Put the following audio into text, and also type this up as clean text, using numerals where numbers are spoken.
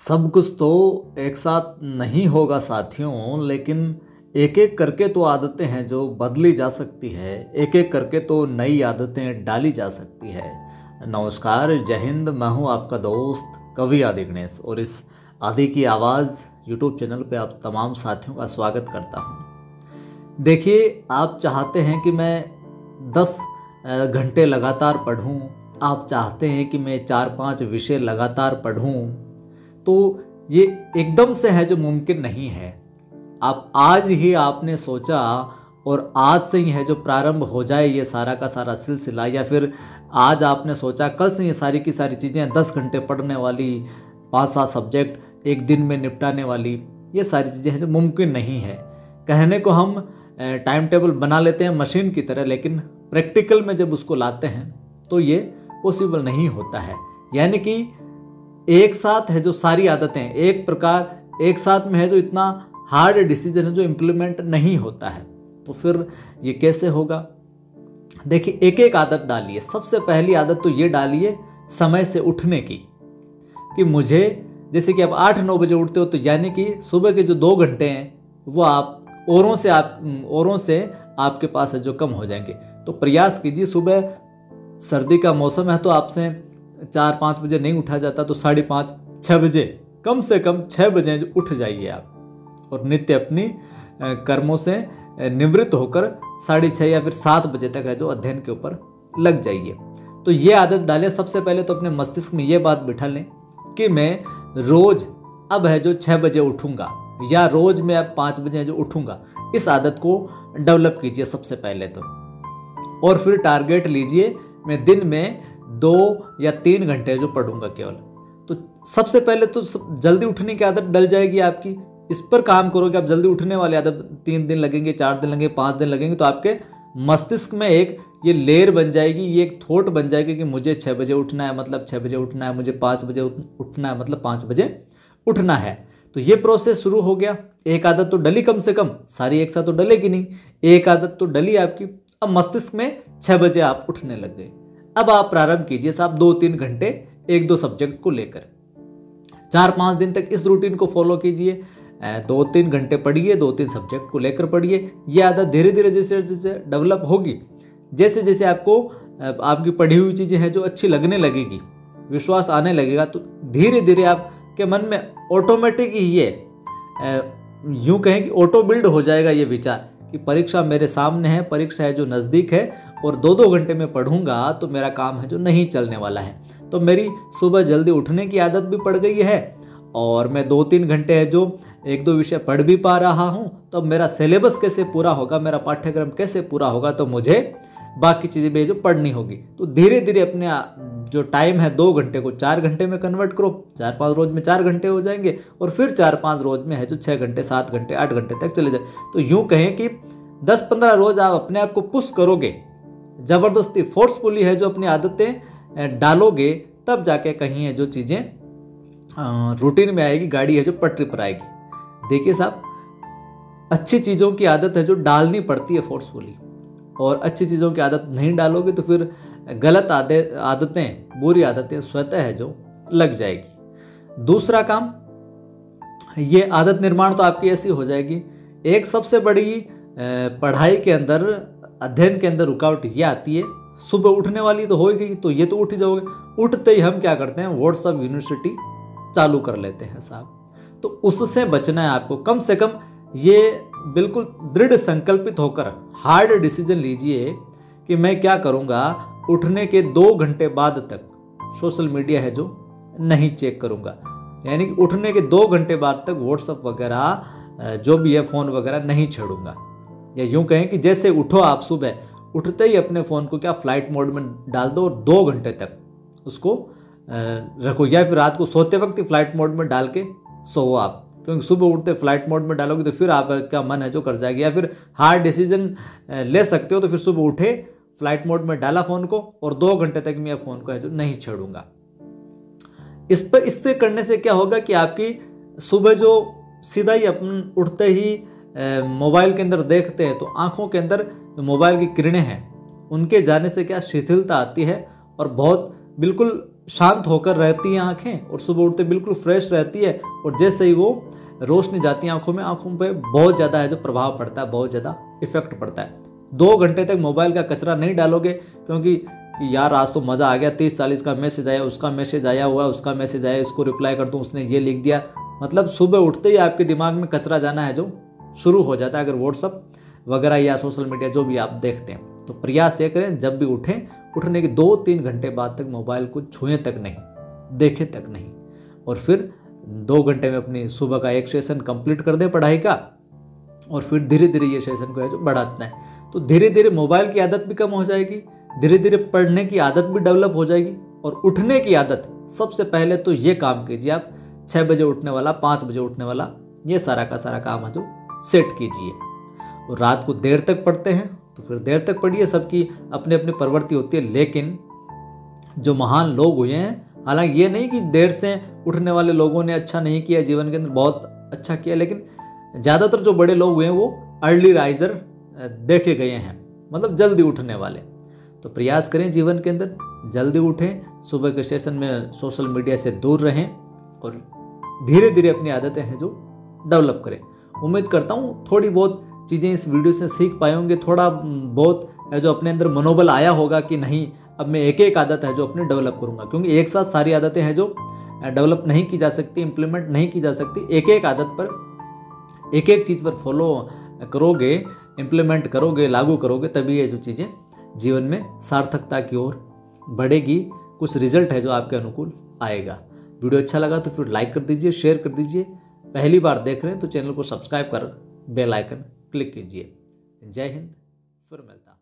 सब कुछ तो एक साथ नहीं होगा साथियों, लेकिन एक एक करके तो आदतें हैं जो बदली जा सकती है। एक एक करके तो नई आदतें डाली जा सकती है। नमस्कार, जय हिंद। मैं हूँ आपका दोस्त कवि आदि गणेश और इस आदि की आवाज़ यूट्यूब चैनल पे आप तमाम साथियों का स्वागत करता हूँ। देखिए, आप चाहते हैं कि मैं 10 घंटे लगातार पढूं, आप चाहते हैं कि मैं 4-5 विषय लगातार पढूं, तो ये एकदम से है जो मुमकिन नहीं है। आप आज ही आपने सोचा और आज से ही है जो प्रारंभ हो जाए ये सारा का सारा सिलसिला, या फिर आज आपने सोचा कल से ये सारी की सारी चीज़ें 10 घंटे पढ़ने वाली, 5-7 सब्जेक्ट एक दिन में निपटाने वाली, ये सारी चीज़ें हैं जो मुमकिन नहीं है। कहने को हम टाइम टेबल बना लेते हैं मशीन की तरह, लेकिन प्रैक्टिकल में जब उसको लाते हैं तो ये पॉसिबल नहीं होता है। यानी कि एक साथ है जो सारी आदतें एक प्रकार एक साथ में है जो इतना हार्ड डिसीजन है जो इम्प्लीमेंट नहीं होता है, तो फिर ये कैसे होगा। देखिए, एक एक आदत डालिए। सबसे पहली आदत तो ये डालिए समय से उठने की, कि मुझे जैसे कि आप 8-9 बजे उठते हो, तो यानी कि सुबह के जो 2 घंटे हैं वो आप औरों से आपके पास है जो कम हो जाएंगे। तो प्रयास कीजिए, सुबह सर्दी का मौसम है तो आपसे 4-5 बजे नहीं उठा जाता, तो 5:30-6 बजे, कम से कम 6 बजे जो उठ जाइए आप, और नित्य अपनी कर्मों से निवृत्त होकर 6:30 या फिर 7 बजे तक है जो अध्ययन के ऊपर लग जाइए। तो ये आदत डालें। सबसे पहले तो अपने मस्तिष्क में ये बात बिठा लें कि मैं रोज अब है जो 6 बजे उठूंगा, या रोज मैं अब 5 बजे जो उठूंगा। इस आदत को डेवलप कीजिए सबसे पहले तो, और फिर टारगेट लीजिए मैं दिन में 2 या 3 घंटे जो पढ़ूंगा केवल। तो सबसे पहले तो जल्दी उठने की आदत डल जाएगी आपकी। इस पर काम करोगे आप, जल्दी उठने वाली आदत 3 दिन लगेंगे, 4 दिन लगेंगे, 5 दिन लगेंगे, तो आपके मस्तिष्क में एक ये लेयर बन जाएगी, ये एक थॉट बन जाएगी कि मुझे 6 बजे उठना है मतलब 6 बजे उठना है, मुझे 5 बजे उठना है मतलब 5 बजे उठना है। तो ये प्रोसेस शुरू हो गया। एक आदत तो डली, कम से कम सारी एक साथ तो डलेगी नहीं, एक आदत तो डली आपकी। अब मस्तिष्क में 6 बजे आप उठने लग गए। अब आप प्रारंभ कीजिए साहब 2-3 घंटे 1-2 सब्जेक्ट को लेकर। 4-5 दिन तक इस रूटीन को फॉलो कीजिए। 2-3 घंटे पढ़िए, 2-3 सब्जेक्ट को लेकर पढ़िए। ये आदत धीरे धीरे जैसे जैसे डेवलप होगी, जैसे जैसे आपको आपकी पढ़ी हुई चीज़ें हैं जो अच्छी लगने लगेगी, विश्वास आने लगेगा, तो धीरे धीरे आपके मन में ऑटोमेटिक ही ये यूँ कहें कि ऑटो बिल्ड हो जाएगा ये विचार कि परीक्षा मेरे सामने है, परीक्षा है जो नज़दीक है, और 2-2 घंटे में पढ़ूंगा तो मेरा काम है जो नहीं चलने वाला है। तो मेरी सुबह जल्दी उठने की आदत भी पड़ गई है, और मैं 2-3 घंटे है जो 1-2 विषय पढ़ भी पा रहा हूँ। तो अब मेरा सिलेबस कैसे पूरा होगा, मेरा पाठ्यक्रम कैसे पूरा होगा, तो मुझे बाकी चीज़ें भी जो पढ़नी होगी। तो धीरे धीरे अपने जो टाइम है 2 घंटे को 4 घंटे में कन्वर्ट करो। 4-5 रोज में 4 घंटे हो जाएंगे, और फिर 4-5 रोज में है जो 6 घंटे, 7 घंटे, 8 घंटे तक चले जाए। तो यूँ कहें कि 10-15 रोज आप अपने आप को पुश करोगे, ज़बरदस्ती फोर्सफुली है जो अपनी आदतें डालोगे, तब जाके कहीं है जो चीज़ें रूटीन में आएगी, गाड़ी है जो पटरी पर आएगी। देखिए साहब, अच्छी चीज़ों की आदत है जो डालनी पड़ती है फोर्सफुली, और अच्छी चीज़ों की आदत नहीं डालोगे तो फिर गलत आदतें, बुरी आदतें स्वतः है जो लग जाएगी। दूसरा काम, ये आदत निर्माण तो आपकी ऐसी हो जाएगी। एक सबसे बड़ी पढ़ाई के अंदर, अध्ययन के अंदर रुकावट ये आती है, सुबह उठने वाली तो होगी, तो ये तो उठ ही जाओगे। उठते ही हम क्या करते हैं, व्हाट्सएप यूनिवर्सिटी चालू कर लेते हैं साहब। तो उससे बचना है आपको। कम से कम ये बिल्कुल दृढ़ संकल्पित होकर हार्ड डिसीजन लीजिए कि मैं क्या करूँगा, उठने के 2 घंटे बाद तक सोशल मीडिया है जो नहीं चेक करूँगा। यानी कि उठने के 2 घंटे बाद तक व्हाट्सएप वगैरह जो भी है फ़ोन वगैरह नहीं छेड़ूंगा। या यूँ कहें कि जैसे उठो आप, सुबह उठते ही अपने फ़ोन को क्या फ्लाइट मोड में डाल दो, और 2 घंटे तक उसको रखो, या फिर रात को सोते वक्त ही फ्लाइट मोड में डाल के सो आप, क्योंकि सुबह उठते फ्लाइट मोड में डालोगे तो फिर आपका मन है जो कर जाएगी। या फिर हार्ड डिसीजन ले सकते हो, तो फिर सुबह उठे, फ्लाइट मोड में डाला फ़ोन को, और 2 घंटे तक मैं फ़ोन को है जो नहीं छेड़ूंगा। इससे करने से क्या होगा कि आपकी सुबह जो सीधा ही अपन उठते ही मोबाइल के अंदर देखते हैं, तो आँखों के अंदर जो मोबाइल की किरणें हैं उनके जाने से क्या शिथिलता आती है, और बहुत बिल्कुल शांत होकर रहती हैं आंखें और सुबह उठते बिल्कुल फ्रेश रहती है, और जैसे ही वो रोशनी जाती है आंखों पे बहुत ज़्यादा है जो प्रभाव पड़ता है, बहुत ज़्यादा इफेक्ट पड़ता है। 2 घंटे तक मोबाइल का कचरा नहीं डालोगे, क्योंकि कि यार आज तो मज़ा आ गया, 30-40 का मैसेज आया, उसका मैसेज आया हुआ, उसका मैसेज आया, इसको रिप्लाई कर दूँ, उसने ये लिख दिया, मतलब सुबह उठते ही आपके दिमाग में कचरा जाना है जो शुरू हो जाता है, अगर व्हाट्सअप वगैरह या सोशल मीडिया जो भी आप देखते हैं। तो प्रयास ये करें जब भी उठें, उठने के 2-3 घंटे बाद तक मोबाइल को छुएं तक नहीं, देखें तक नहीं, और फिर 2 घंटे में अपनी सुबह का एक सेशन कंप्लीट कर दें पढ़ाई का, और फिर धीरे धीरे ये सेशन को है जो बढ़ाना है। तो धीरे धीरे मोबाइल की आदत भी कम हो जाएगी, धीरे धीरे पढ़ने की आदत भी डेवलप हो जाएगी, और उठने की आदत सबसे पहले तो ये काम कीजिए आप, 6 बजे उठने वाला, 5 बजे उठने वाला, ये सारा का सारा काम है जो सेट कीजिए। और रात को देर तक पढ़ते हैं तो फिर देर तक पढ़िए, सबकी अपनी अपनी प्रवृत्ति होती है, लेकिन जो महान लोग हुए हैं, हालांकि ये नहीं कि देर से उठने वाले लोगों ने अच्छा नहीं किया जीवन के अंदर, बहुत अच्छा किया, लेकिन ज़्यादातर जो बड़े लोग हुए हैं वो अर्ली राइजर देखे गए हैं, मतलब जल्दी उठने वाले। तो प्रयास करें जीवन के अंदर जल्दी उठें, सुबह के सेशन में सोशल मीडिया से दूर रहें, और धीरे धीरे अपनी आदतें हैं जो डेवलप करें। उम्मीद करता हूँ थोड़ी बहुत चीज़ें इस वीडियो से सीख पाए होंगे, थोड़ा बहुत है जो अपने अंदर मनोबल आया होगा कि नहीं अब मैं एक एक आदत है जो अपनी डेवलप करूँगा, क्योंकि एक साथ सारी आदतें हैं जो डेवलप नहीं की जा सकती, इम्प्लीमेंट नहीं की जा सकती। एक एक आदत पर, एक एक चीज़ पर फॉलो करोगे, इम्प्लीमेंट करोगे, लागू करोगे, तभी ये जो चीज़ें जीवन में सार्थकता की ओर बढ़ेगी, कुछ रिजल्ट है जो आपके अनुकूल आएगा। वीडियो अच्छा लगा तो फिर लाइक कर दीजिए, शेयर कर दीजिए। पहली बार देख रहे हैं तो चैनल को सब्सक्राइब कर बेल आइकन क्लिक कीजिए। जय हिंद, फिर मिलता हूं।